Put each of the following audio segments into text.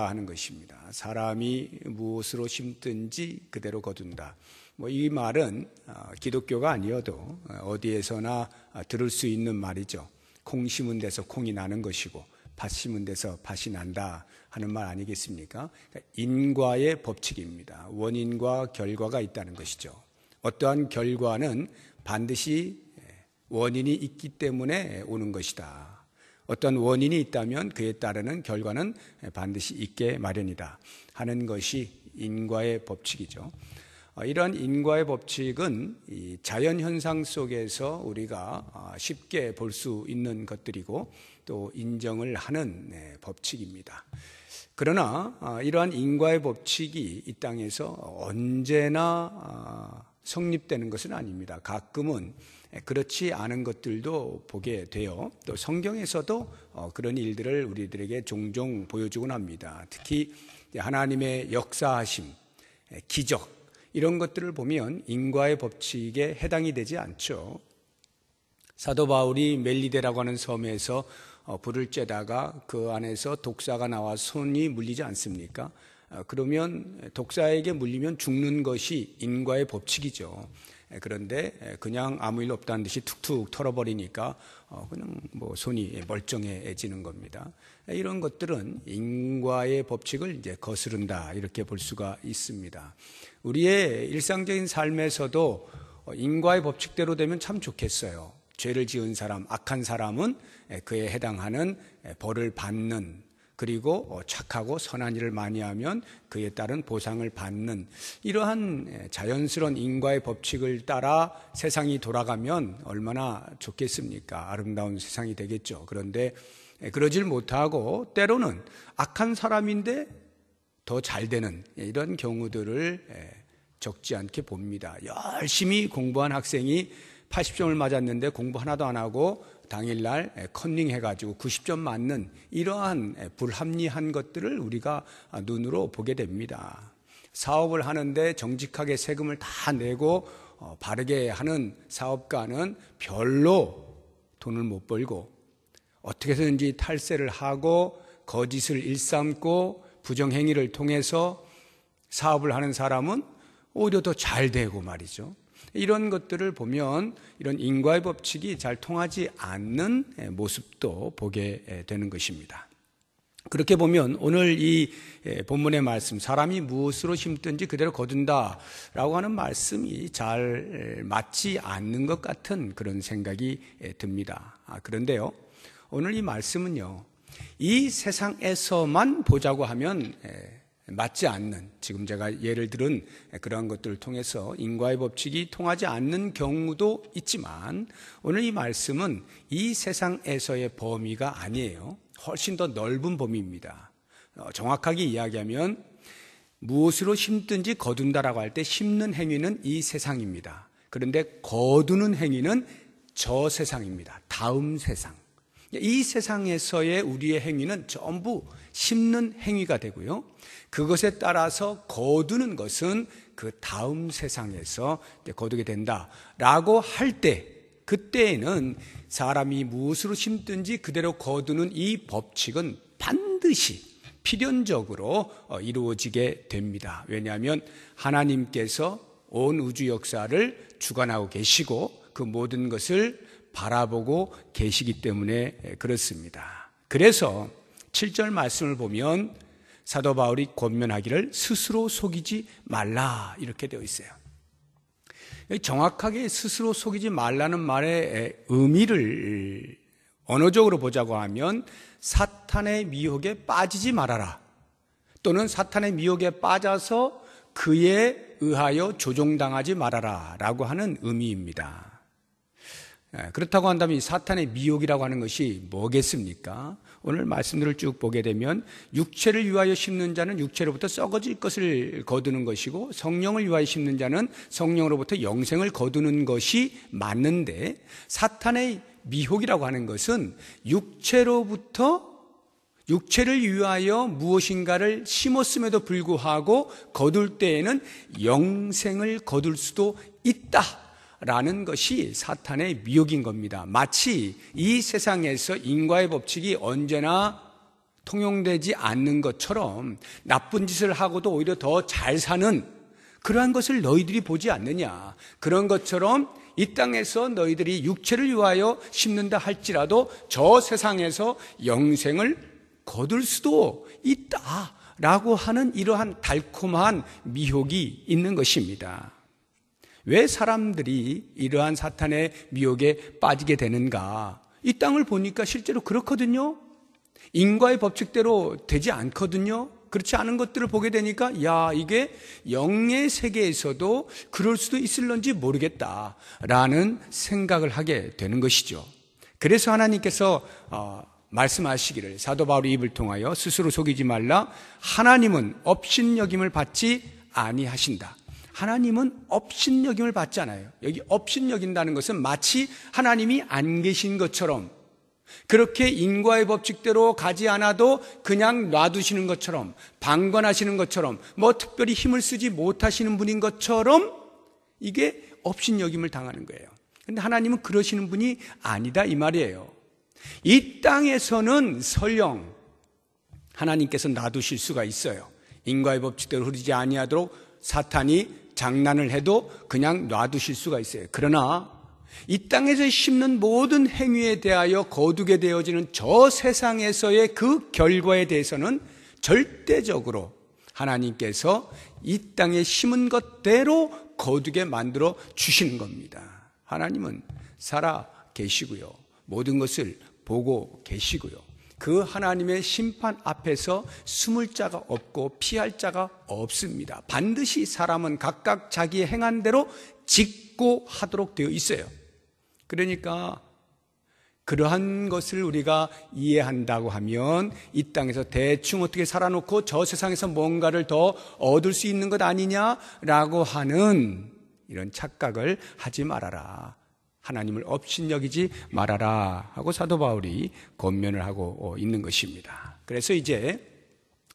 하는 것입니다. 사람이 무엇으로 심든지 그대로 거둔다. 이 말은 기독교가 아니어도 어디에서나 들을 수 있는 말이죠. 콩 심은 데서 콩이 나는 것이고 밭 심은 데서 밭이 난다 하는 말 아니겠습니까? 인과의 법칙입니다. 원인과 결과가 있다는 것이죠. 어떠한 결과는 반드시 원인이 있기 때문에 오는 것이다. 어떤 원인이 있다면 그에 따르는 결과는 반드시 있게 마련이다 하는 것이 인과의 법칙이죠. 이러한 인과의 법칙은 이 자연현상 속에서 우리가 쉽게 볼 수 있는 것들이고 또 인정을 하는 법칙입니다. 그러나 이러한 인과의 법칙이 이 땅에서 언제나 성립되는 것은 아닙니다. 가끔은 그렇지 않은 것들도 보게 돼요. 또 성경에서도 그런 일들을 우리들에게 종종 보여주곤 합니다. 특히 하나님의 역사하심, 기적 이런 것들을 보면 인과의 법칙에 해당이 되지 않죠. 사도 바울이 멜리데라고 하는 섬에서 불을 쬐다가 그 안에서 독사가 나와 손이 물리지 않습니까? 그러면 독사에게 물리면 죽는 것이 인과의 법칙이죠. 그런데 그냥 아무 일 없다는 듯이 툭툭 털어버리니까 그냥 손이 멀쩡해지는 겁니다. 이런 것들은 인과의 법칙을 이제 거스른다 이렇게 볼 수가 있습니다. 우리의 일상적인 삶에서도 인과의 법칙대로 되면 참 좋겠어요. 죄를 지은 사람, 악한 사람은 그에 해당하는 벌을 받는, 그리고 착하고 선한 일을 많이 하면 그에 따른 보상을 받는, 이러한 자연스러운 인과의 법칙을 따라 세상이 돌아가면 얼마나 좋겠습니까? 아름다운 세상이 되겠죠. 그런데 그러질 못하고 때로는 악한 사람인데 더 잘 되는 이런 경우들을 적지 않게 봅니다. 열심히 공부한 학생이 80점을 맞았는데 공부 하나도 안 하고 당일날 컨닝해가지고 90점 맞는 이러한 불합리한 것들을 우리가 눈으로 보게 됩니다. 사업을 하는데 정직하게 세금을 다 내고 바르게 하는 사업가는 별로 돈을 못 벌고 어떻게 해서든지 탈세를 하고 거짓을 일삼고 부정행위를 통해서 사업을 하는 사람은 오히려 더 잘 되고 말이죠. 이런 것들을 보면 이런 인과의 법칙이 잘 통하지 않는 모습도 보게 되는 것입니다. 그렇게 보면 오늘 이 본문의 말씀, 사람이 무엇으로 심든지 그대로 거둔다라고 하는 말씀이 잘 맞지 않는 것 같은 그런 생각이 듭니다. 그런데요, 오늘 이 말씀은요, 이 세상에서만 보자고 하면 맞지 않는, 지금 제가 예를 들은 그러한 것들을 통해서 인과의 법칙이 통하지 않는 경우도 있지만 오늘 이 말씀은 이 세상에서의 범위가 아니에요. 훨씬 더 넓은 범위입니다. 정확하게 이야기하면 무엇으로 심든지 거둔다라고 할 때 심는 행위는 이 세상입니다. 그런데 거두는 행위는 저 세상입니다. 다음 세상. 이 세상에서의 우리의 행위는 전부 심는 행위가 되고요. 그것에 따라서 거두는 것은 그 다음 세상에서 거두게 된다라고 할 때, 그때에는 사람이 무엇으로 심든지 그대로 거두는 이 법칙은 반드시 필연적으로 이루어지게 됩니다. 왜냐하면 하나님께서 온 우주 역사를 주관하고 계시고 그 모든 것을 바라보고 계시기 때문에 그렇습니다. 그래서 7절 말씀을 보면 사도 바울이 권면하기를 스스로 속이지 말라 이렇게 되어 있어요. 정확하게 스스로 속이지 말라는 말의 의미를 언어적으로 보자고 하면 사탄의 미혹에 빠지지 말아라, 또는 사탄의 미혹에 빠져서 그에 의하여 조종당하지 말아라 라고 하는 의미입니다. 그렇다고 한다면 이 사탄의 미혹이라고 하는 것이 뭐겠습니까? 오늘 말씀들을 쭉 보게 되면 육체를 위하여 심는 자는 육체로부터 썩어질 것을 거두는 것이고 성령을 위하여 심는 자는 성령으로부터 영생을 거두는 것이 맞는데, 사탄의 미혹이라고 하는 것은 육체를 위하여 무엇인가를 심었음에도 불구하고 거둘 때에는 영생을 거둘 수도 있다라는 것이 사탄의 미혹인 겁니다. 마치 이 세상에서 인과의 법칙이 언제나 통용되지 않는 것처럼 나쁜 짓을 하고도 오히려 더 잘 사는 그러한 것을 너희들이 보지 않느냐. 그런 것처럼 이 땅에서 너희들이 육체를 위하여 심는다 할지라도 저 세상에서 영생을 거둘 수도 있다라고 하는 이러한 달콤한 미혹이 있는 것입니다. 왜 사람들이 이러한 사탄의 미혹에 빠지게 되는가? 이 땅을 보니까 실제로 그렇거든요. 인과의 법칙대로 되지 않거든요. 그렇지 않은 것들을 보게 되니까 야, 이게 영의 세계에서도 그럴 수도 있을런지 모르겠다라는 생각을 하게 되는 것이죠. 그래서 하나님께서 말씀하시기를 사도 바울의 입을 통하여 스스로 속이지 말라. 하나님은 업신여김을 받지 아니하신다. 하나님은 업신여김을 받지 않아요. 여기 업신여긴다는 것은 마치 하나님이 안 계신 것처럼, 그렇게 인과의 법칙대로 가지 않아도 그냥 놔두시는 것처럼, 방관하시는 것처럼, 뭐 특별히 힘을 쓰지 못하시는 분인 것처럼 이게 업신여김을 당하는 거예요. 그런데 하나님은 그러시는 분이 아니다 이 말이에요. 이 땅에서는 설령 하나님께서 놔두실 수가 있어요. 인과의 법칙대로 흐르지 아니하도록 사탄이 장난을 해도 그냥 놔두실 수가 있어요. 그러나 이 땅에서 심는 모든 행위에 대하여 거두게 되어지는 저 세상에서의 그 결과에 대해서는 절대적으로 하나님께서 이 땅에 심은 것대로 거두게 만들어 주시는 겁니다. 하나님은 살아 계시고요. 모든 것을 보고 계시고요. 그 하나님의 심판 앞에서 숨을 자가 없고 피할 자가 없습니다. 반드시 사람은 각각 자기의 행한 대로 짓고 하도록 되어 있어요. 그러니까 그러한 것을 우리가 이해한다고 하면 이 땅에서 대충 어떻게 살아놓고 저 세상에서 뭔가를 더 얻을 수 있는 것 아니냐라고 하는 이런 착각을 하지 말아라. 하나님을 업신여기지 말아라 하고 사도 바울이 권면을 하고 있는 것입니다. 그래서 이제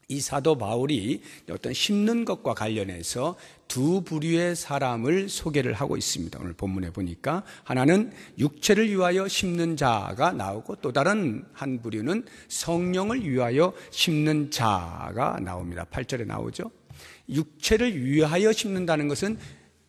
이 사도 바울이 어떤 심는 것과 관련해서 두 부류의 사람을 소개를 하고 있습니다. 오늘 본문에 보니까 하나는 육체를 위하여 심는 자가 나오고 또 다른 한 부류는 성령을 위하여 심는 자가 나옵니다. 8절에 나오죠. 육체를 위하여 심는다는 것은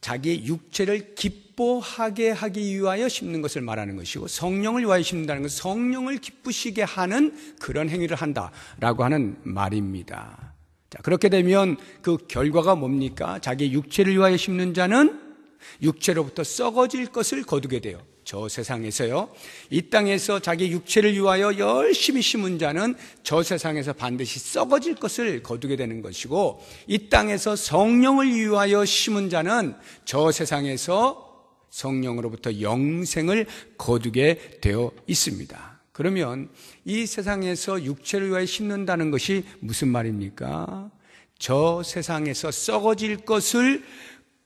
자기의 육체를 기뻐하게 하기 위하여 심는 것을 말하는 것이고, 성령을 위하여 심는다는 것은 성령을 기쁘시게 하는 그런 행위를 한다라고 하는 말입니다. 자, 그렇게 되면 그 결과가 뭡니까? 자기의 육체를 위하여 심는 자는 육체로부터 썩어질 것을 거두게 돼요. 저 세상에서요. 이 땅에서 자기 육체를 위하여 열심히 심은 자는 저 세상에서 반드시 썩어질 것을 거두게 되는 것이고, 이 땅에서 성령을 위하여 심은 자는 저 세상에서 성령으로부터 영생을 거두게 되어 있습니다. 그러면 이 세상에서 육체를 위하여 심는다는 것이 무슨 말입니까? 저 세상에서 썩어질 것을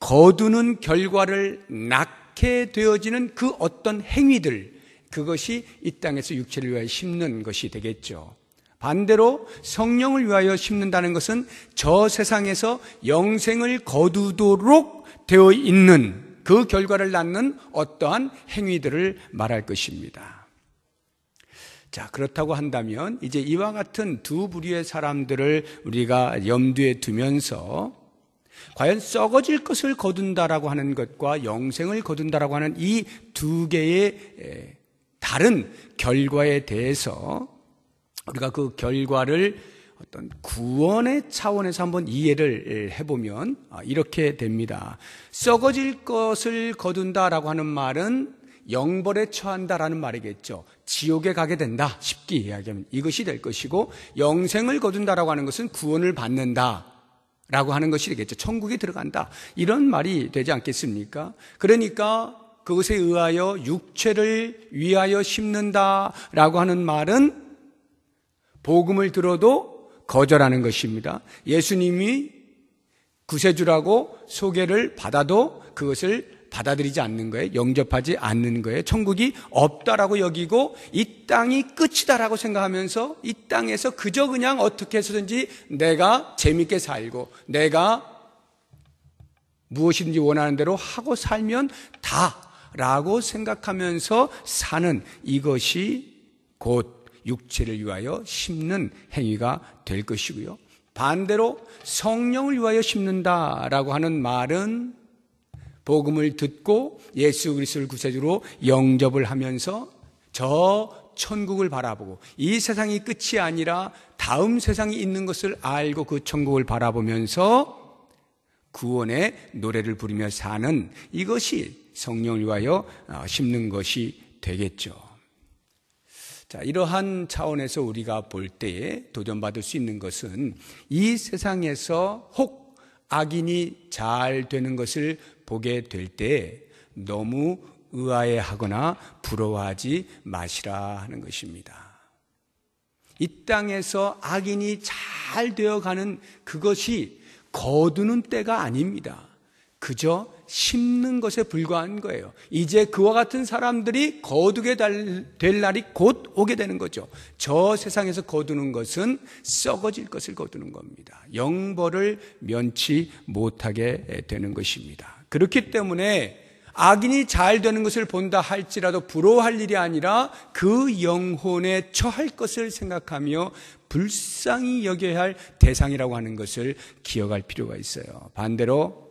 거두는 결과를 낳게 되어지는 그 어떤 행위들, 그것이 이 땅에서 육체를 위하여 심는 것이 되겠죠. 반대로 성령을 위하여 심는다는 것은 저 세상에서 영생을 거두도록 되어 있는 그 결과를 낳는 어떠한 행위들을 말할 것입니다. 자, 그렇다고 한다면 이제 이와 같은 두 부류의 사람들을 우리가 염두에 두면서 과연 썩어질 것을 거둔다라고 하는 것과 영생을 거둔다라고 하는 이 두 개의 다른 결과에 대해서 우리가 그 결과를 어떤 구원의 차원에서 한번 이해를 해보면 이렇게 됩니다. 썩어질 것을 거둔다라고 하는 말은 영벌에 처한다라는 말이겠죠. 지옥에 가게 된다. 쉽게 이야기하면 이것이 될 것이고, 영생을 거둔다라고 하는 것은 구원을 받는다 라고 하는 것이 되겠죠. 천국에 들어간다. 이런 말이 되지 않겠습니까? 그러니까 그것에 의하여 육체를 위하여 심는다라고 하는 말은 복음을 들어도 거절하는 것입니다. 예수님이 구세주라고 소개를 받아도 그것을 받아들이지 않는 거예요. 영접하지 않는 거예요. 천국이 없다라고 여기고 이 땅이 끝이다라고 생각하면서 이 땅에서 그저 그냥 어떻게 해서든지 내가 재밌게 살고 내가 무엇이든지 원하는 대로 하고 살면 다라고 생각하면서 사는 이것이 곧 육체를 위하여 심는 행위가 될 것이고요. 반대로 성령을 위하여 심는다라고 하는 말은 복음을 듣고 예수 그리스도를 구세주로 영접을 하면서 저 천국을 바라보고 이 세상이 끝이 아니라 다음 세상이 있는 것을 알고 그 천국을 바라보면서 구원의 노래를 부르며 사는 이것이 성령을 위하여 심는 것이 되겠죠. 자, 이러한 차원에서 우리가 볼 때에 도전받을 수 있는 것은 이 세상에서 혹 악인이 잘 되는 것을 보게 될 때 너무 의아해하거나 부러워하지 마시라 하는 것입니다. 이 땅에서 악인이 잘 되어가는 그것이 거두는 때가 아닙니다. 그저 심는 것에 불과한 거예요. 이제 그와 같은 사람들이 거두게 될 날이 곧 오게 되는 거죠. 저 세상에서 거두는 것은 썩어질 것을 거두는 겁니다. 영벌을 면치 못하게 되는 것입니다. 그렇기 때문에 악인이 잘 되는 것을 본다 할지라도 부러워할 일이 아니라 그 영혼에 처할 것을 생각하며 불쌍히 여겨야 할 대상이라고 하는 것을 기억할 필요가 있어요. 반대로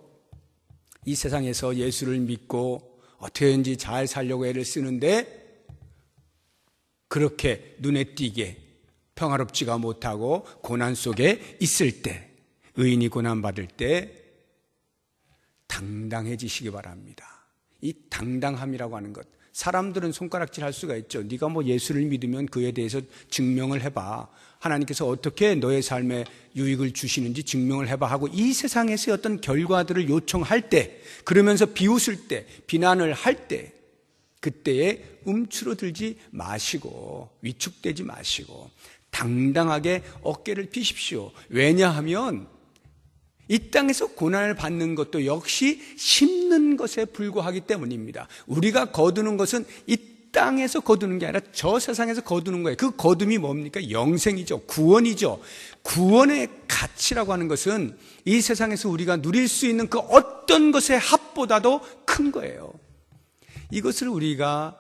이 세상에서 예수를 믿고 어떻게든지 잘 살려고 애를 쓰는데 그렇게 눈에 띄게 평화롭지가 못하고 고난 속에 있을 때, 의인이 고난받을 때 당당해지시기 바랍니다. 이 당당함이라고 하는 것, 사람들은 손가락질 할 수가 있죠. 네가 뭐 예수를 믿으면 그에 대해서 증명을 해봐. 하나님께서 어떻게 너의 삶에 유익을 주시는지 증명을 해봐 하고 이 세상에서의 어떤 결과들을 요청할 때, 그러면서 비웃을 때, 비난을 할 때, 그때에 움츠러들지 마시고 위축되지 마시고 당당하게 어깨를 피십시오. 왜냐하면 이 땅에서 고난을 받는 것도 역시 심는 것에 불과하기 때문입니다. 우리가 거두는 것은 이 땅에서 거두는 게 아니라 저 세상에서 거두는 거예요. 그 거둠이 뭡니까? 영생이죠. 구원이죠. 구원의 가치라고 하는 것은 이 세상에서 우리가 누릴 수 있는 그 어떤 것의 합보다도 큰 거예요. 이것을 우리가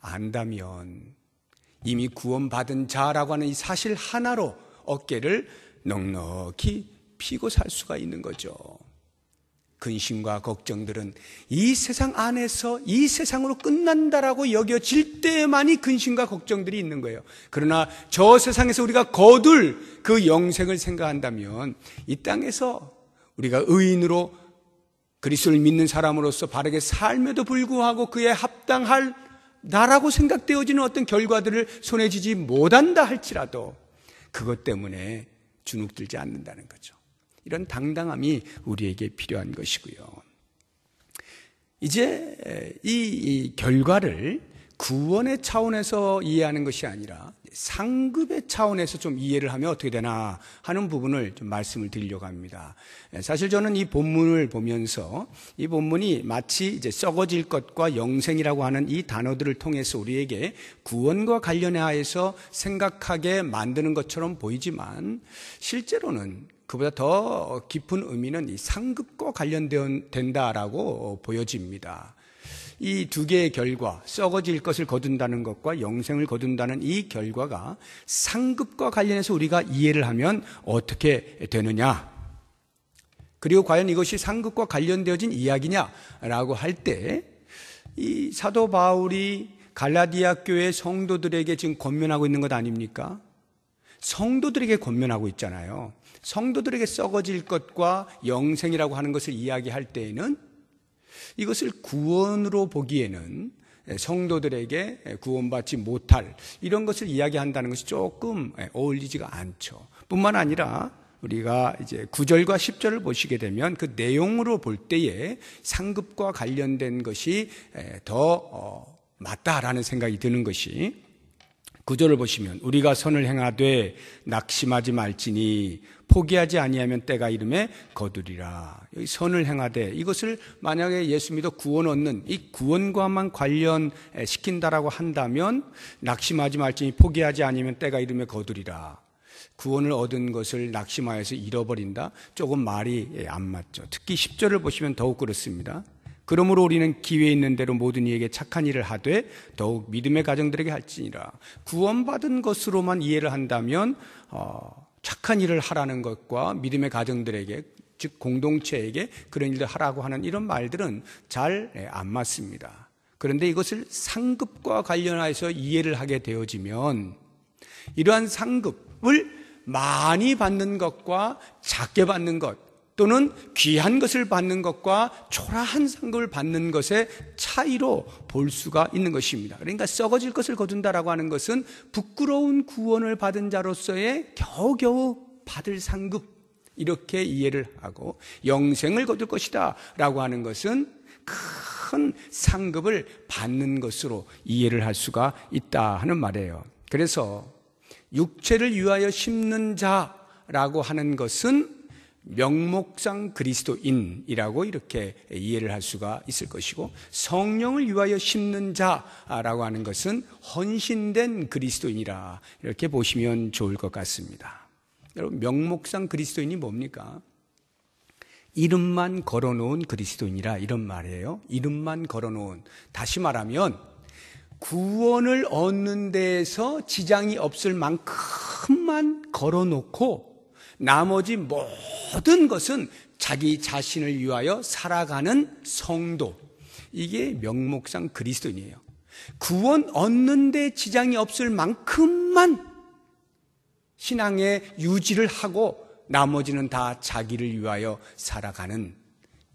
안다면 이미 구원받은 자라고 하는 이 사실 하나로 어깨를 넉넉히 피고 살 수가 있는 거죠. 근심과 걱정들은 이 세상 안에서 이 세상으로 끝난다라고 여겨질 때만이 근심과 걱정들이 있는 거예요. 그러나 저 세상에서 우리가 거둘 그 영생을 생각한다면 이 땅에서 우리가 의인으로 그리스도를 믿는 사람으로서 바르게 삶에도 불구하고 그에 합당할 나라고 생각되어지는 어떤 결과들을 손에 쥐지 못한다 할지라도 그것 때문에 주눅들지 않는다는 거죠. 이런 당당함이 우리에게 필요한 것이고요. 이제 이 결과를 구원의 차원에서 이해하는 것이 아니라 상급의 차원에서 좀 이해를 하면 어떻게 되나 하는 부분을 좀 말씀을 드리려고 합니다. 사실 저는 이 본문을 보면서 이 본문이 마치 이제 썩어질 것과 영생이라고 하는 이 단어들을 통해서 우리에게 구원과 관련해서 생각하게 만드는 것처럼 보이지만 실제로는 그보다 더 깊은 의미는 이 상급과 관련된다라고 보여집니다. 이 두 개의 결과, 썩어질 것을 거둔다는 것과 영생을 거둔다는 이 결과가 상급과 관련해서 우리가 이해를 하면 어떻게 되느냐? 그리고 과연 이것이 상급과 관련되어진 이야기냐라고 할 때 이 사도 바울이 갈라디아 교회 성도들에게 지금 권면하고 있는 것 아닙니까? 성도들에게 권면하고 있잖아요. 성도들에게 썩어질 것과 영생이라고 하는 것을 이야기할 때에는 이것을 구원으로 보기에는 성도들에게 구원받지 못할 이런 것을 이야기한다는 것이 조금 어울리지가 않죠. 뿐만 아니라 우리가 이제 9절과 10절을 보시게 되면 그 내용으로 볼 때에 상급과 관련된 것이 더 맞다라는 생각이 드는 것이 9절을 보시면 우리가 선을 행하되 낙심하지 말지니 포기하지 아니하면 때가 이름에 거두리라. 여기 선을 행하되 이것을 만약에 예수 믿어 구원 얻는 이 구원과만 관련시킨다라고 한다면 낙심하지 말지니 포기하지 아니하면 때가 이름에 거두리라. 구원을 얻은 것을 낙심하여서 잃어버린다? 조금 말이 안 맞죠. 특히 10절을 보시면 더욱 그렇습니다. 그러므로 우리는 기회 있는 대로 모든 이에게 착한 일을 하되 더욱 믿음의 가정들에게 할지니라. 구원받은 것으로만 이해를 한다면 착한 일을 하라는 것과 믿음의 가정들에게, 즉 공동체에게 그런 일을 하라고 하는 이런 말들은 잘 안 맞습니다. 그런데 이것을 상급과 관련해서 이해를 하게 되어지면 이러한 상급을 많이 받는 것과 작게 받는 것, 또는 귀한 것을 받는 것과 초라한 상급을 받는 것의 차이로 볼 수가 있는 것입니다. 그러니까 썩어질 것을 거둔다라고 하는 것은 부끄러운 구원을 받은 자로서의 겨우겨우 받을 상급, 이렇게 이해를 하고, 영생을 거둘 것이다 라고 하는 것은 큰 상급을 받는 것으로 이해를 할 수가 있다 하는 말이에요. 그래서 육체를 위하여 심는 자라고 하는 것은 명목상 그리스도인이라고 이렇게 이해를 할 수가 있을 것이고, 성령을 위하여 심는 자라고 하는 것은 헌신된 그리스도인이라 이렇게 보시면 좋을 것 같습니다. 여러분, 명목상 그리스도인이 뭡니까? 이름만 걸어놓은 그리스도인이라 이런 말이에요. 이름만 걸어놓은, 다시 말하면 구원을 얻는 데에서 지장이 없을 만큼만 걸어놓고 나머지 모든 것은 자기 자신을 위하여 살아가는 성도, 이게 명목상 그리스도인이에요. 구원 얻는 데 지장이 없을 만큼만 신앙의 유지를 하고 나머지는 다 자기를 위하여 살아가는,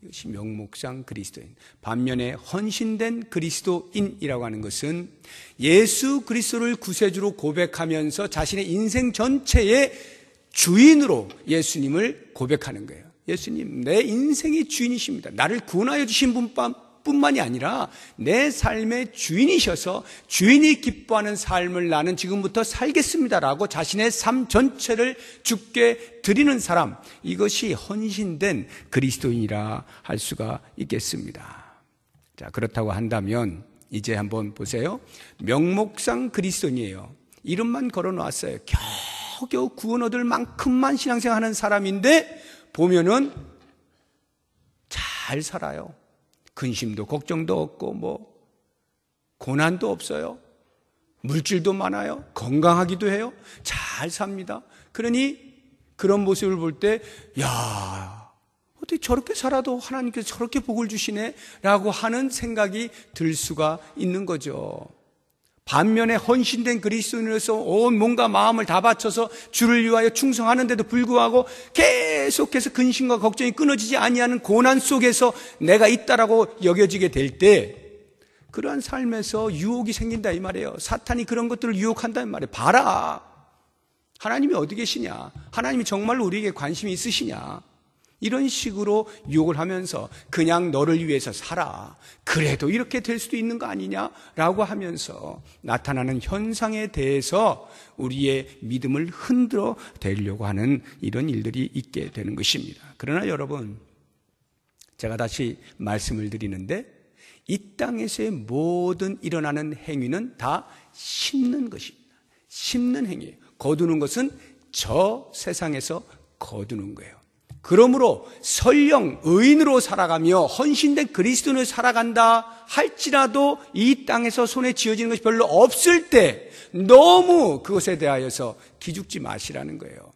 이것이 명목상 그리스도인. 반면에 헌신된 그리스도인이라고 하는 것은 예수 그리스도를 구세주로 고백하면서 자신의 인생 전체의 주인으로 예수님을 고백하는 거예요. 예수님, 내 인생의 주인이십니다. 나를 구원하여 주신 분뿐만이 아니라 내 삶의 주인이셔서 주인이 기뻐하는 삶을 나는 지금부터 살겠습니다라고 자신의 삶 전체를 주께 드리는 사람, 이것이 헌신된 그리스도인이라 할 수가 있겠습니다. 자, 그렇다고 한다면 이제 한번 보세요. 명목상 그리스도인이에요. 이름만 걸어놓았어요. 겨우 구원 얻을 만큼만 신앙생활하는 사람인데 보면은 잘 살아요. 근심도 걱정도 없고 고난도 없어요. 물질도 많아요. 건강하기도 해요. 잘 삽니다. 그러니 그런 모습을 볼 때, 야, 어떻게 저렇게 살아도 하나님께서 저렇게 복을 주시네 라고 하는 생각이 들 수가 있는 거죠. 반면에 헌신된 그리스도인으로서 온 몸과 마음을 다 바쳐서 주를 위하여 충성하는데도 불구하고 계속해서 근심과 걱정이 끊어지지 아니하는 고난 속에서 내가 있다라고 여겨지게 될 때, 그러한 삶에서 유혹이 생긴다 이 말이에요. 사탄이 그런 것들을 유혹한다 이 말이에요. 봐라, 하나님이 어디 계시냐, 하나님이 정말로 우리에게 관심이 있으시냐, 이런 식으로 유혹을 하면서 그냥 너를 위해서 살아, 그래도 이렇게 될 수도 있는 거 아니냐라고 하면서 나타나는 현상에 대해서 우리의 믿음을 흔들어 대려고 하는 이런 일들이 있게 되는 것입니다. 그러나 여러분, 제가 다시 말씀을 드리는데 이 땅에서의 모든 일어나는 행위는 다 심는 것입니다. 심는 행위예요. 거두는 것은 저 세상에서 거두는 거예요. 그러므로 설령 의인으로 살아가며 헌신된 그리스도인으로 살아간다 할지라도 이 땅에서 손에 쥐어지는 것이 별로 없을 때 너무 그것에 대하여서 기죽지 마시라는 거예요.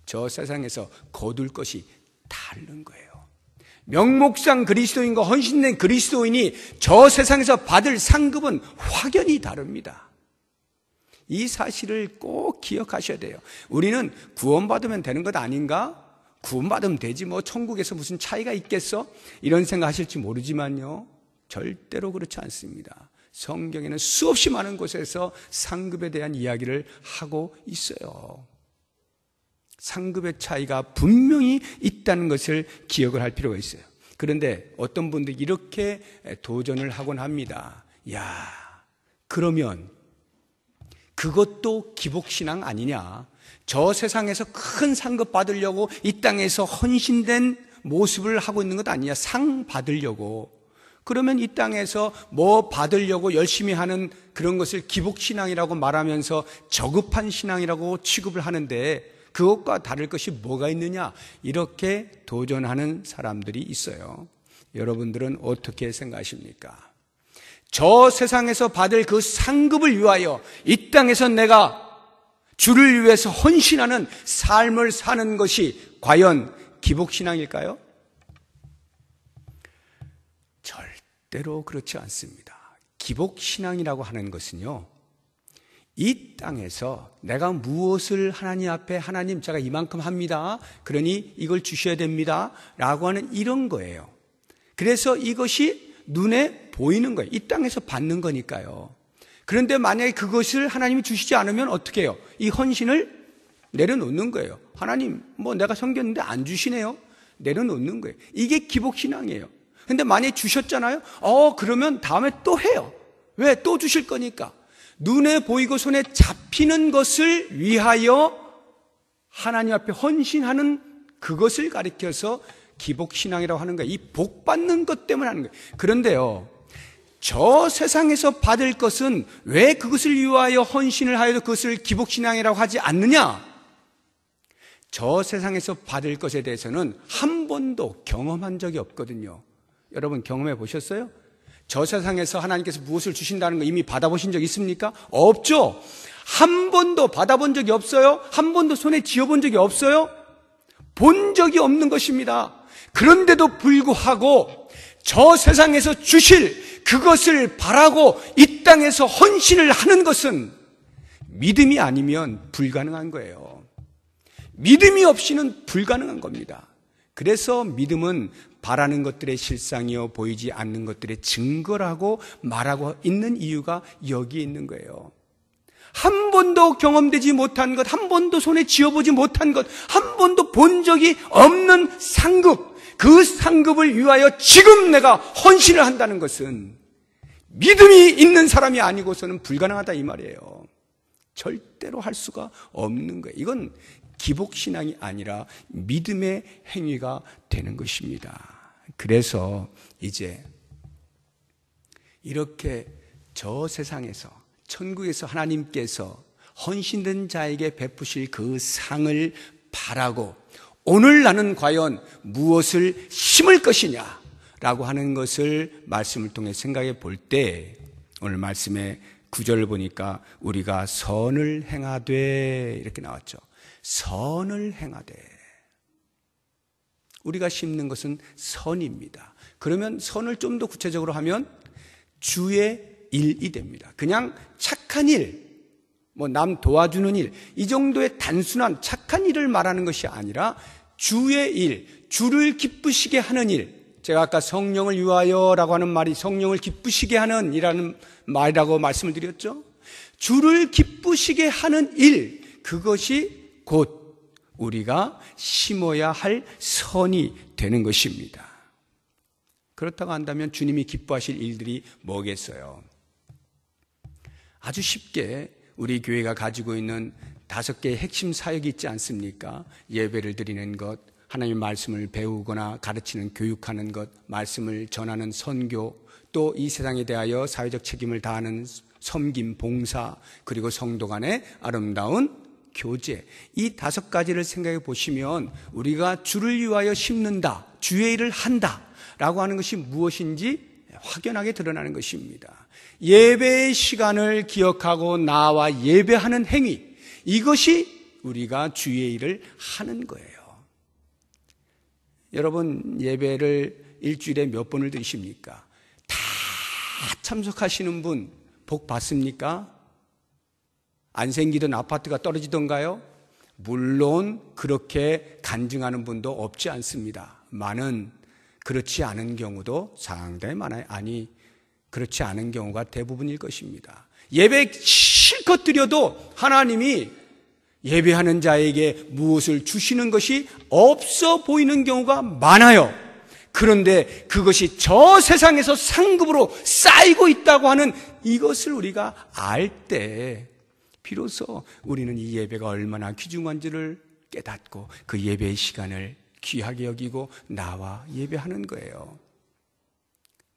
저 세상에서 거둘 것이 다른 거예요. 명목상 그리스도인과 헌신된 그리스도인이 저 세상에서 받을 상급은 확연히 다릅니다. 이 사실을 꼭 기억하셔야 돼요. 우리는 구원받으면 되는 것 아닌가? 구원받으면 되지, 천국에서 무슨 차이가 있겠어? 이런 생각 하실지 모르지만요, 절대로 그렇지 않습니다. 성경에는 수없이 많은 곳에서 상급에 대한 이야기를 하고 있어요. 상급의 차이가 분명히 있다는 것을 기억을 할 필요가 있어요. 그런데 어떤 분들이 이렇게 도전을 하곤 합니다. 야, 그러면 그것도 기복신앙 아니냐? 저 세상에서 큰 상급 받으려고 이 땅에서 헌신된 모습을 하고 있는 것 아니냐? 상 받으려고. 그러면 이 땅에서 뭐 받으려고 열심히 하는 그런 것을 기복신앙이라고 말하면서 저급한 신앙이라고 취급을 하는데 그것과 다를 것이 뭐가 있느냐? 이렇게 도전하는 사람들이 있어요. 여러분들은 어떻게 생각하십니까? 저 세상에서 받을 그 상급을 위하여 이 땅에서 내가 주를 위해서 헌신하는 삶을 사는 것이 과연 기복신앙일까요? 절대로 그렇지 않습니다. 기복신앙이라고 하는 것은요, 이 땅에서 내가 무엇을 하나님 앞에 하나님 제가 이만큼 합니다. 그러니 이걸 주셔야 됩니다. 라고 하는 이런 거예요. 그래서 이것이 눈에 보이는 거예요. 이 땅에서 받는 거니까요. 그런데 만약에 그것을 하나님이 주시지 않으면 어떻게 해요? 이 헌신을 내려놓는 거예요. 하나님 내가 섬겼는데 안 주시네요. 내려놓는 거예요. 이게 기복신앙이에요. 근데 만약에 주셨잖아요. 그러면 다음에 또 해요. 왜? 또 주실 거니까. 눈에 보이고 손에 잡히는 것을 위하여 하나님 앞에 헌신하는 그것을 가리켜서 기복신앙이라고 하는 거예요. 이 복 받는 것 때문에 하는 거예요. 그런데요, 저 세상에서 받을 것은 왜 그것을 위하여 헌신을 하여도 그것을 기복신앙이라고 하지 않느냐? 저 세상에서 받을 것에 대해서는 한 번도 경험한 적이 없거든요. 여러분 경험해 보셨어요? 저 세상에서 하나님께서 무엇을 주신다는 거 이미 받아보신 적 있습니까? 없죠. 한 번도 받아본 적이 없어요. 한 번도 손에 쥐어본 적이 없어요. 본 적이 없는 것입니다. 그런데도 불구하고 저 세상에서 주실 그것을 바라고 이 땅에서 헌신을 하는 것은 믿음이 아니면 불가능한 거예요. 믿음이 없이는 불가능한 겁니다. 그래서 믿음은 바라는 것들의 실상이요 보이지 않는 것들의 증거라고 말하고 있는 이유가 여기에 있는 거예요. 한 번도 경험되지 못한 것, 한 번도 손에 쥐어보지 못한 것, 한 번도 본 적이 없는 상급, 그 상급을 위하여 지금 내가 헌신을 한다는 것은 믿음이 있는 사람이 아니고서는 불가능하다 이 말이에요. 절대로 할 수가 없는 거예요. 이건 기복신앙이 아니라 믿음의 행위가 되는 것입니다. 그래서 이제 이렇게 저 세상에서 천국에서 하나님께서 헌신된 자에게 베푸실 그 상을 바라고 오늘 나는 과연 무엇을 심을 것이냐 라고 하는 것을 말씀을 통해 생각해 볼 때 오늘 말씀의 9절을 보니까 우리가 선을 행하되 이렇게 나왔죠. 선을 행하되. 우리가 심는 것은 선입니다. 그러면 선을 좀 더 구체적으로 하면 주의 일이 됩니다. 그냥 착한 일, 남 도와주는 일, 이 정도의 단순한 착한 일을 말하는 것이 아니라 주의 일, 주를 기쁘시게 하는 일. 제가 아까 성령을 위하여라고 하는 말이 성령을 기쁘시게 하는 이라는 말이라고 말씀을 드렸죠. 주를 기쁘시게 하는 일, 그것이 곧 우리가 심어야 할 선이 되는 것입니다. 그렇다고 한다면 주님이 기뻐하실 일들이 뭐겠어요? 아주 쉽게 우리 교회가 가지고 있는 5개의 핵심 사역이 있지 않습니까? 예배를 드리는 것, 하나님의 말씀을 배우거나 가르치는 교육하는 것, 말씀을 전하는 선교, 또 이 세상에 대하여 사회적 책임을 다하는 섬김, 봉사, 그리고 성도 간의 아름다운 교제. 이 5가지를 생각해 보시면 우리가 주를 위하여 심는다, 주의 일을 한다 라고 하는 것이 무엇인지 확연하게 드러나는 것입니다. 예배의 시간을 기억하고 나와 예배하는 행위, 이것이 우리가 주의 일을 하는 거예요. 여러분 예배를 일주일에 몇 번을 드리십니까? 다 참석하시는 분 복 받습니까? 안 생기던 아파트가 떨어지던가요? 물론 그렇게 간증하는 분도 없지 않습니다. 많은 그렇지 않은 경우도 상당히 많아요. 아니, 그렇지 않은 경우가 대부분일 것입니다. 예배 실컷 드려도 하나님이 예배하는 자에게 무엇을 주시는 것이 없어 보이는 경우가 많아요. 그런데 그것이 저 세상에서 상급으로 쌓이고 있다고 하는 이것을 우리가 알 때 비로소 우리는 이 예배가 얼마나 귀중한지를 깨닫고 그 예배의 시간을 귀하게 여기고 나와 예배하는 거예요.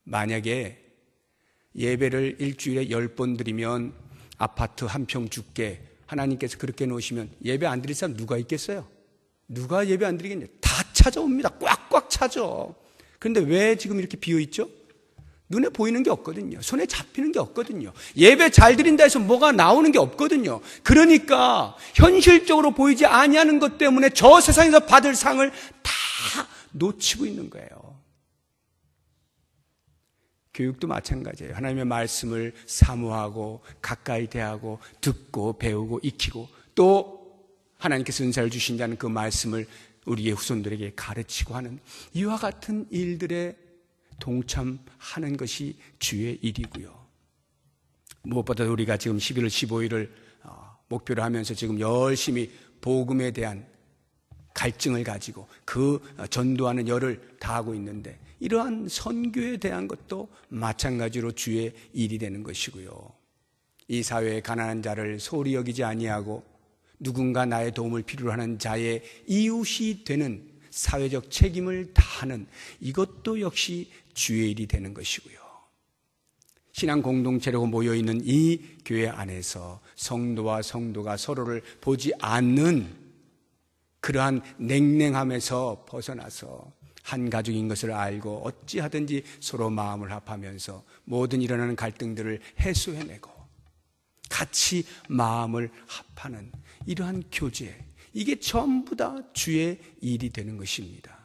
만약에 예배를 일주일에 10번 드리면 아파트 한 평 줄게 하나님께서 그렇게 놓으시면 예배 안 드릴 사람 누가 있겠어요? 누가 예배 안 드리겠냐? 다 찾아옵니다. 꽉꽉 찾아. 그런데 왜 지금 이렇게 비어있죠? 눈에 보이는 게 없거든요. 손에 잡히는 게 없거든요. 예배 잘 드린다 해서 뭐가 나오는 게 없거든요. 그러니까 현실적으로 보이지 아니하는 것 때문에 저 세상에서 받을 상을 다 놓치고 있는 거예요. 교육도 마찬가지예요. 하나님의 말씀을 사모하고 가까이 대하고 듣고 배우고 익히고 또 하나님께서 은사를 주신 자는 그 말씀을 우리의 후손들에게 가르치고 하는 이와 같은 일들에 동참하는 것이 주의 일이고요. 무엇보다 우리가 지금 11월 15일을 목표로 하면서 지금 열심히 복음에 대한 갈증을 가지고 그 전도하는 열을 다하고 있는데 이러한 선교에 대한 것도 마찬가지로 주의 일이 되는 것이고요. 이 사회의 가난한 자를 소홀히 여기지 아니하고 누군가 나의 도움을 필요로 하는 자의 이웃이 되는 사회적 책임을 다하는 이것도 역시 주의 일이 되는 것이고요. 신앙 공동체로 모여있는 이 교회 안에서 성도와 성도가 서로를 보지 않는 그러한 냉랭함에서 벗어나서 한 가족인 것을 알고 어찌하든지 서로 마음을 합하면서 모든 일어나는 갈등들을 해소해내고 같이 마음을 합하는 이러한 교제, 이게 전부 다 주의 일이 되는 것입니다.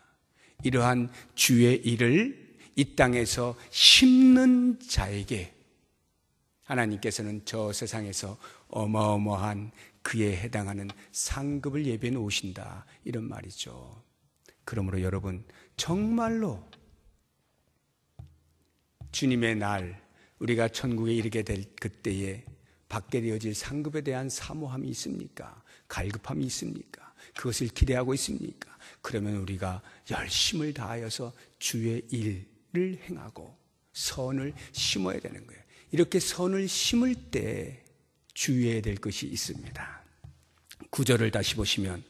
이러한 주의 일을 이 땅에서 심는 자에게 하나님께서는 저 세상에서 어마어마한 그에 해당하는 상급을 예비해 놓으신다, 이런 말이죠. 그러므로 여러분, 정말로 주님의 날 우리가 천국에 이르게 될 그때에 받게 되어질 상급에 대한 사모함이 있습니까? 갈급함이 있습니까? 그것을 기대하고 있습니까? 그러면 우리가 열심을 다하여서 주의 일을 행하고 선을 심어야 되는 거예요. 이렇게 선을 심을 때 주의해야 될 것이 있습니다. 9절을 다시 보시면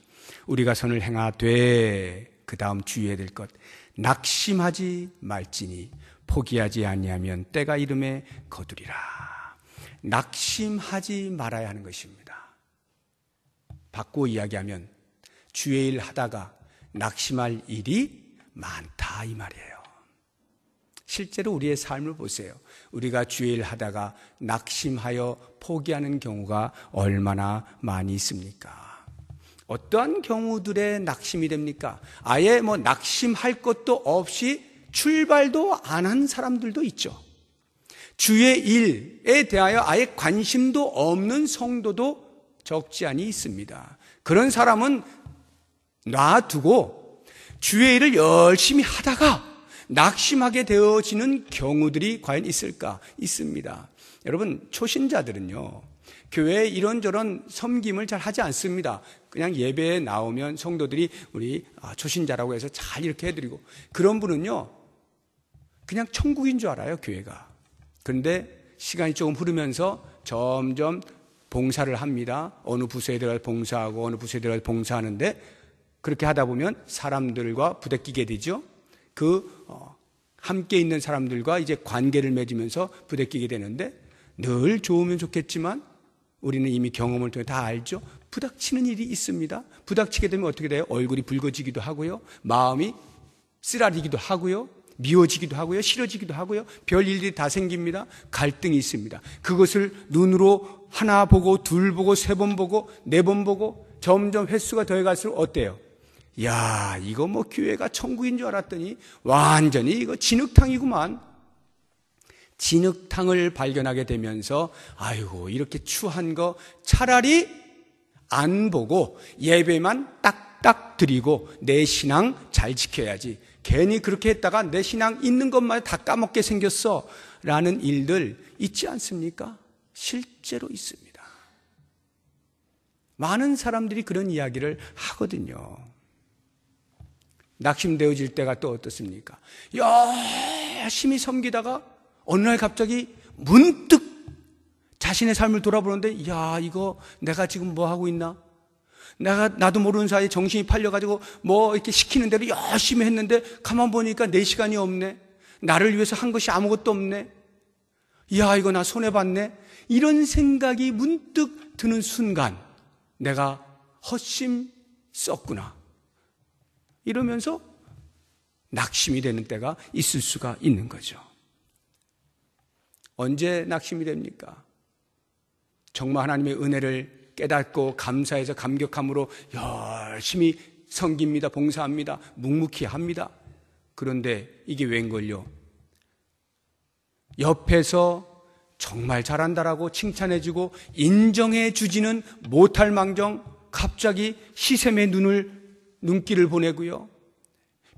우리가 선을 행하되 그 다음 주의해야 될 것, 낙심하지 말지니 포기하지 아니하면 때가 이름에 거두리라. 낙심하지 말아야 하는 것입니다. 바꾸어 이야기하면 주의 일 하다가 낙심할 일이 많다, 이 말이에요. 실제로 우리의 삶을 보세요. 우리가 주의 일 하다가 낙심하여 포기하는 경우가 얼마나 많이 있습니까? 어떠한 경우들의 낙심이 됩니까? 아예 낙심할 것도 없이 출발도 안 한 사람들도 있죠. 주의 일에 대하여 아예 관심도 없는 성도도 적지 않이 있습니다. 그런 사람은 놔두고 주의 일을 열심히 하다가 낙심하게 되어지는 경우들이 과연 있을까? 있습니다. 여러분, 초신자들은요, 교회에 이런저런 섬김을 잘 하지 않습니다. 그냥 예배에 나오면 성도들이 우리 초신자라고 해서 잘 이렇게 해드리고, 그런 분은요 그냥 천국인 줄 알아요, 교회가. 그런데 시간이 조금 흐르면서 점점 봉사를 합니다. 어느 부서에 들어가서 봉사하고 어느 부서에 들어가서 봉사하는데, 그렇게 하다 보면 사람들과 부대끼게 되죠. 함께 있는 사람들과 이제 관계를 맺으면서 부대끼게 되는데, 늘 좋으면 좋겠지만 우리는 이미 경험을 통해 다 알죠. 부닥치는 일이 있습니다. 부닥치게 되면 어떻게 돼요? 얼굴이 붉어지기도 하고요, 마음이 쓰라리기도 하고요, 미워지기도 하고요, 싫어지기도 하고요, 별 일들이 다 생깁니다. 갈등이 있습니다. 그것을 눈으로 하나 보고 둘 보고 세 번 보고 네 번 보고 점점 횟수가 더해갈수록 어때요? 야, 이거 교회가 천국인 줄 알았더니 완전히 이거 진흙탕이구만. 진흙탕을 발견하게 되면서 아이고, 이렇게 추한 거 차라리 안 보고 예배만 딱딱 드리고 내 신앙 잘 지켜야지, 괜히 그렇게 했다가 내 신앙 있는 것만 다 까먹게 생겼어 라는 일들 있지 않습니까? 실제로 있습니다. 많은 사람들이 그런 이야기를 하거든요. 낙심되어질 때가 또 어떻습니까? 열심히 섬기다가 어느 날 갑자기 문득 자신의 삶을 돌아보는데, 야, 이거 내가 지금 뭐 하고 있나? 나도 모르는 사이에 정신이 팔려가지고 이렇게 시키는 대로 열심히 했는데 가만 보니까 내 시간이 없네. 나를 위해서 한 것이 아무것도 없네. 야, 이거 나 손해봤네. 이런 생각이 문득 드는 순간 내가 헛심 썼구나, 이러면서 낙심이 되는 때가 있을 수가 있는 거죠. 언제 낙심이 됩니까? 정말 하나님의 은혜를 깨닫고 감사해서 감격함으로 열심히 섬깁니다. 봉사합니다. 묵묵히 합니다. 그런데 이게 웬걸요? 옆에서 정말 잘한다라고 칭찬해주고 인정해주지는 못할 망정 갑자기 시샘의 눈길을 보내고요.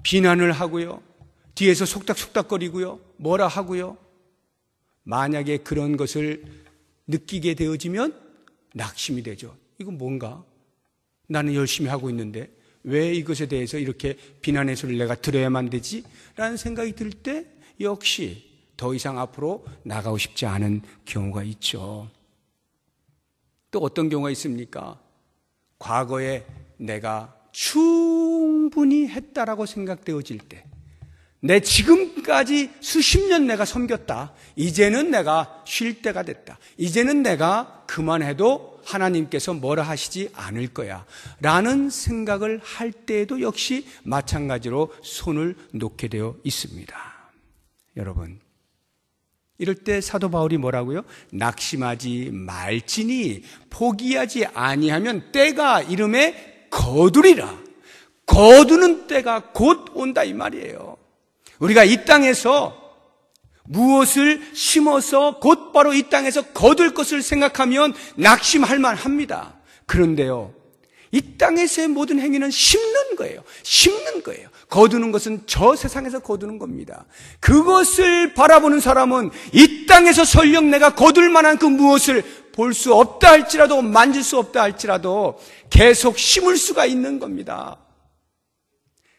비난을 하고요. 뒤에서 속닥속닥거리고요. 뭐라 하고요. 만약에 그런 것을 느끼게 되어지면 낙심이 되죠. 이건 뭔가? 나는 열심히 하고 있는데 왜 이것에 대해서 이렇게 비난의 소리를 내가 들어야만 되지? 라는 생각이 들 때 역시 더 이상 앞으로 나가고 싶지 않은 경우가 있죠. 또 어떤 경우가 있습니까? 과거에 내가 충분히 했다라고 생각되어질 때, 내 지금까지 수십 년 내가 섬겼다. 이제는 내가 쉴 때가 됐다. 이제는 내가 그만해도 하나님께서 뭐라 하시지 않을 거야. 라는 생각을 할 때에도 역시 마찬가지로 손을 놓게 되어 있습니다. 여러분, 이럴 때 사도 바울이 뭐라고요? 낙심하지 말지니 포기하지 아니하면 때가 이름에 거두리라. 거두는 때가 곧 온다 이 말이에요. 우리가 이 땅에서 무엇을 심어서 곧바로 이 땅에서 거둘 것을 생각하면 낙심할 만합니다. 그런데요, 이 땅에서의 모든 행위는 심는 거예요. 심는 거예요. 거두는 것은 저 세상에서 거두는 겁니다. 그것을 바라보는 사람은 이 땅에서 설령 내가 거둘 만한 그 무엇을 볼 수 없다 할지라도, 만질 수 없다 할지라도 계속 심을 수가 있는 겁니다.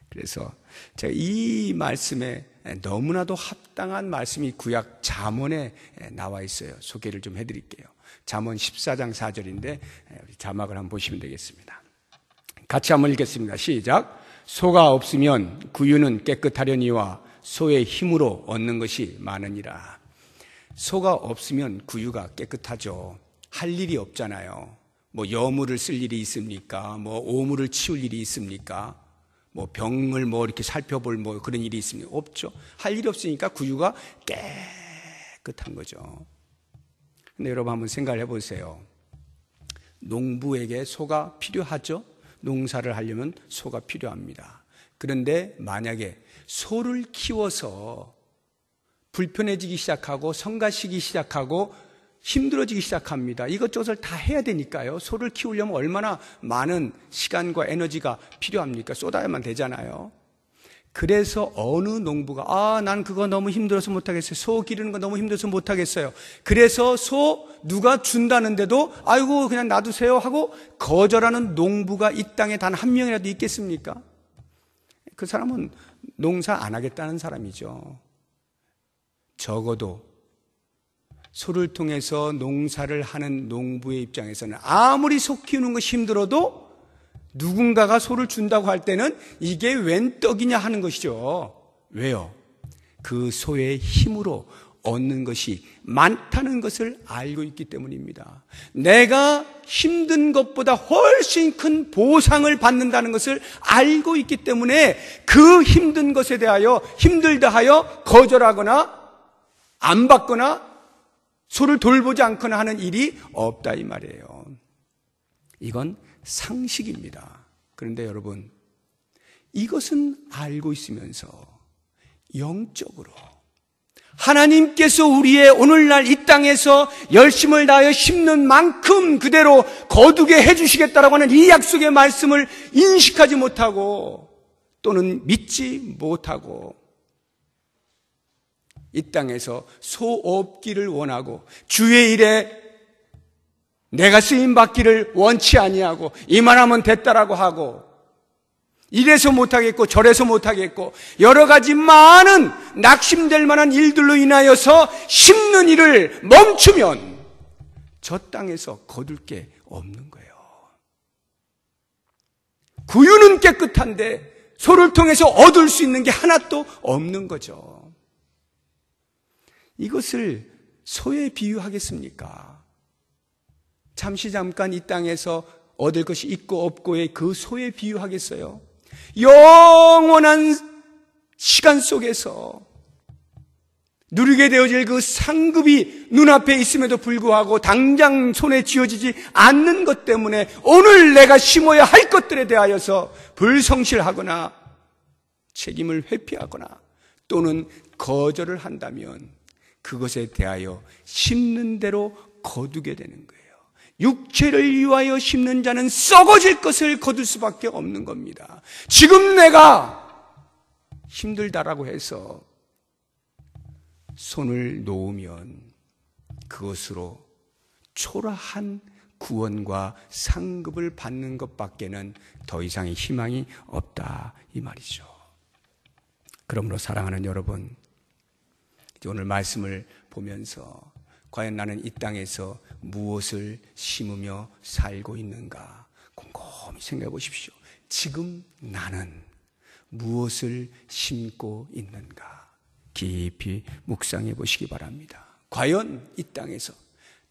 그래서 제가 이 말씀에 너무나도 합당한 말씀이 구약 잠언에 나와 있어요. 소개를 좀 해드릴게요. 잠언 14장 4절인데 자막을 한번 보시면 되겠습니다. 같이 한번 읽겠습니다. 시작. 소가 없으면 구유는 깨끗하려니와 소의 힘으로 얻는 것이 많으니라. 소가 없으면 구유가 깨끗하죠. 할 일이 없잖아요. 뭐 여물을 쓸 일이 있습니까? 뭐 오물을 치울 일이 있습니까? 뭐 병을 뭐 이렇게 살펴볼 뭐 그런 일이 있습니까? 없죠. 할 일이 없으니까 구유가 깨끗한 거죠. 근데 여러분 한번 생각을 해보세요. 농부에게 소가 필요하죠? 농사를 하려면 소가 필요합니다. 그런데 만약에 소를 키워서 불편해지기 시작하고 성가시기 시작하고 힘들어지기 시작합니다. 이것저것을 다 해야 되니까요. 소를 키우려면 얼마나 많은 시간과 에너지가 필요합니까? 쏟아야만 되잖아요. 그래서 어느 농부가 난 그거 너무 힘들어서 못하겠어요. 소 기르는 거 너무 힘들어서 못하겠어요. 그래서 소 누가 준다는데도 아이고 그냥 놔두세요 하고 거절하는 농부가 이 땅에 단 한 명이라도 있겠습니까? 그 사람은 농사 안 하겠다는 사람이죠. 적어도 소를 통해서 농사를 하는 농부의 입장에서는 아무리 소 키우는 것이 힘들어도 누군가가 소를 준다고 할 때는 이게 웬 떡이냐 하는 것이죠. 왜요? 그 소의 힘으로 얻는 것이 많다는 것을 알고 있기 때문입니다. 내가 힘든 것보다 훨씬 큰 보상을 받는다는 것을 알고 있기 때문에 그 힘든 것에 대하여 힘들다 하여 거절하거나 안 받거나 소를 돌보지 않거나 하는 일이 없다 이 말이에요. 이건 상식입니다. 그런데 여러분, 이것은 알고 있으면서 영적으로 하나님께서 우리의 오늘날 이 땅에서 열심을 다하여 심는 만큼 그대로 거두게 해주시겠다라고 하는 이 약속의 말씀을 인식하지 못하고 또는 믿지 못하고 이 땅에서 소 없기를 원하고 주의 일에 내가 쓰임받기를 원치 아니하고 이만하면 됐다라고 하고 이래서 못하겠고 저래서 못하겠고 여러 가지 많은 낙심될 만한 일들로 인하여서 심는 일을 멈추면 저 땅에서 거둘 게 없는 거예요. 구유는 깨끗한데 소를 통해서 얻을 수 있는 게 하나도 없는 거죠. 이것을 소에 비유하겠습니까? 잠깐 이 땅에서 얻을 것이 있고 없고의 그 소에 비유하겠어요? 영원한 시간 속에서 누리게 되어질 그 상급이 눈앞에 있음에도 불구하고 당장 손에 쥐어지지 않는 것 때문에 오늘 내가 심어야 할 것들에 대하여서 불성실하거나 책임을 회피하거나 또는 거절을 한다면 그것에 대하여 심는 대로 거두게 되는 거예요. 육체를 위하여 심는 자는 썩어질 것을 거둘 수밖에 없는 겁니다. 지금 내가 힘들다라고 해서 손을 놓으면 그것으로 초라한 구원과 상급을 받는 것밖에는 더 이상의 희망이 없다 이 말이죠. 그러므로 사랑하는 여러분, 오늘 말씀을 보면서 과연 나는 이 땅에서 무엇을 심으며 살고 있는가 곰곰이 생각해 보십시오. 지금 나는 무엇을 심고 있는가 깊이 묵상해 보시기 바랍니다. 과연 이 땅에서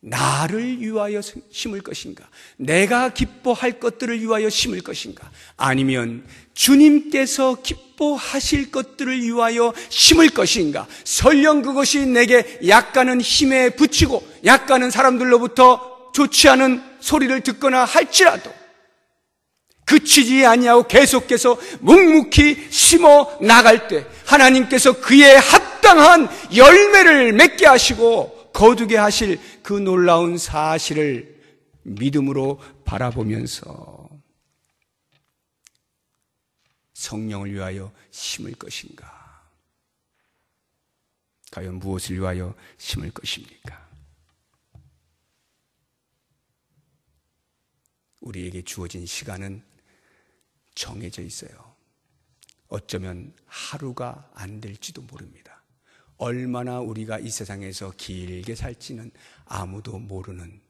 나를 위하여 심을 것인가? 내가 기뻐할 것들을 위하여 심을 것인가? 아니면 주님께서 기뻐하실 것들을 위하여 심을 것인가? 설령 그것이 내게 약간은 힘에 부치고 약간은 사람들로부터 좋지 않은 소리를 듣거나 할지라도 그치지 아니하고 계속해서 묵묵히 심어 나갈 때 하나님께서 그에 합당한 열매를 맺게 하시고 거두게 하실 그 놀라운 사실을 믿음으로 바라보면서 성령을 위하여 심을 것인가? 과연 무엇을 위하여 심을 것입니까? 우리에게 주어진 시간은 정해져 있어요. 어쩌면 하루가 안 될지도 모릅니다. 얼마나 우리가 이 세상에서 길게 살지는 아무도 모르는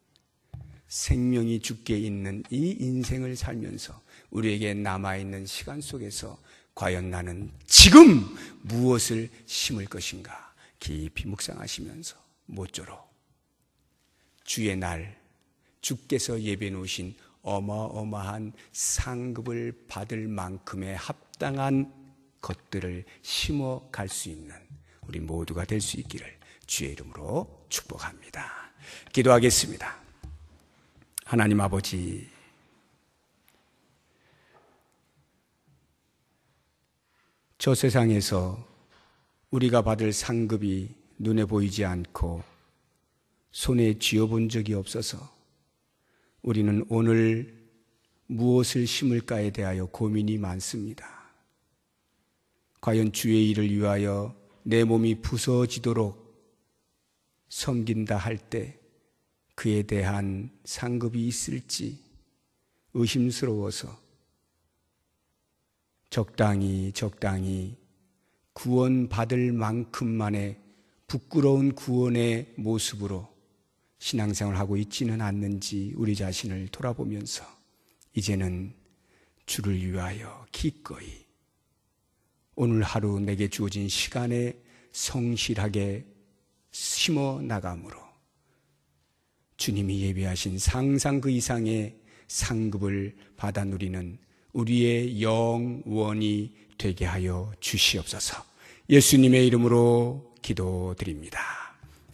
생명이 죽게 있는 이 인생을 살면서 우리에게 남아있는 시간 속에서 과연 나는 지금 무엇을 심을 것인가 깊이 묵상하시면서 모쪼록 주의 날 주께서 예비해 놓으신 어마어마한 상급을 받을 만큼의 합당한 것들을 심어갈 수 있는 우리 모두가 될 수 있기를 주의 이름으로 축복합니다. 기도하겠습니다. 하나님 아버지, 저 세상에서 우리가 받을 상급이 눈에 보이지 않고 손에 쥐어본 적이 없어서 우리는 오늘 무엇을 심을까에 대하여 고민이 많습니다. 과연 주의 일을 위하여 내 몸이 부서지도록 섬긴다 할 때 그에 대한 상급이 있을지 의심스러워서 적당히 구원받을 만큼만의 부끄러운 구원의 모습으로 신앙생활을 하고 있지는 않는지 우리 자신을 돌아보면서 이제는 주를 위하여 기꺼이 오늘 하루 내게 주어진 시간에 성실하게 심어 나감으로 주님이 예비하신 상상 그 이상의 상급을 받아 누리는 우리의 영원이 되게 하여 주시옵소서. 예수님의 이름으로 기도드립니다.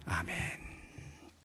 아멘.